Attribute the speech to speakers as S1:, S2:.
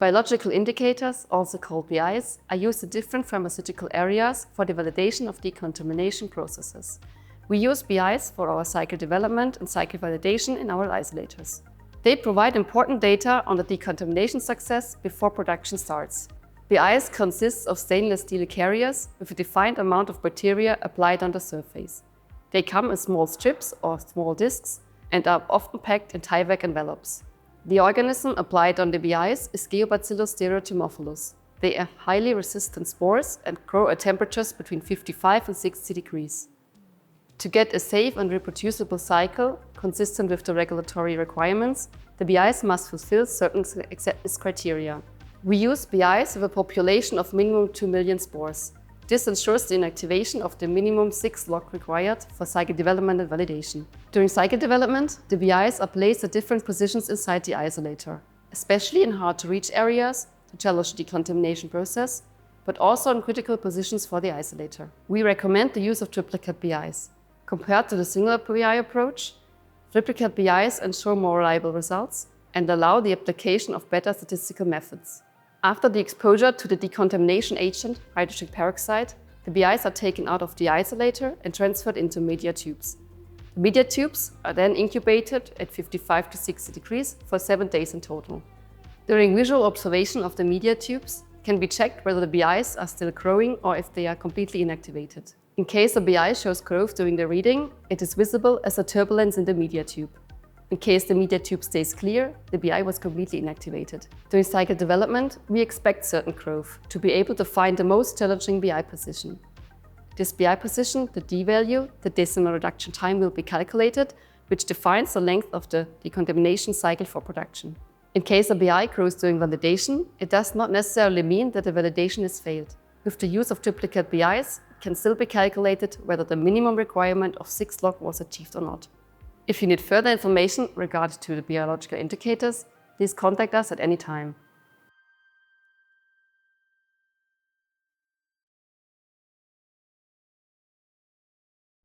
S1: Biological indicators, also called BIs, are used in different pharmaceutical areas for the validation of decontamination processes. We use BIs for our cycle development and cycle validation in our isolators. They provide important data on the decontamination success before production starts. BIs consist of stainless steel carriers with a defined amount of bacteria applied on the surface. They come in small strips or small discs and are often packed in Tyvek envelopes. The organism applied on the BIs is Geobacillus stereotymophilus. They are highly resistant spores and grow at temperatures between 55 and 60 degrees. To get a safe and reproducible cycle consistent with the regulatory requirements, the BIs must fulfill certain acceptance criteria. We use BIs with a population of minimum 2 million spores. This ensures the inactivation of the minimum 6 log required for cycle development and validation. During cycle development, the BIs are placed at different positions inside the isolator, especially in hard-to-reach areas to challenge the decontamination process, but also in critical positions for the isolator. We recommend the use of triplicate BIs. Compared to the single BI approach, triplicate BIs ensure more reliable results and allow the application of better statistical methods. After the exposure to the decontamination agent, hydrogen peroxide, the BIs are taken out of the isolator and transferred into media tubes. The media tubes are then incubated at 55 to 60 degrees for 7 days in total. During visual observation of the media tubes, it can be checked whether the BIs are still growing or if they are completely inactivated. In case a BI shows growth during the reading, it is visible as a turbulence in the media tube. In case the media tube stays clear, the BI was completely inactivated. During cycle development, we expect certain growth to be able to find the most challenging BI position. This BI position, the D value, the decimal reduction time, will be calculated, which defines the length of the decontamination cycle for production. In case a BI grows during validation, it does not necessarily mean that the validation has failed. With the use of triplicate BIs, it can still be calculated whether the minimum requirement of 6 log was achieved or not. If you need further information regarding the biological indicators, please contact us at any time.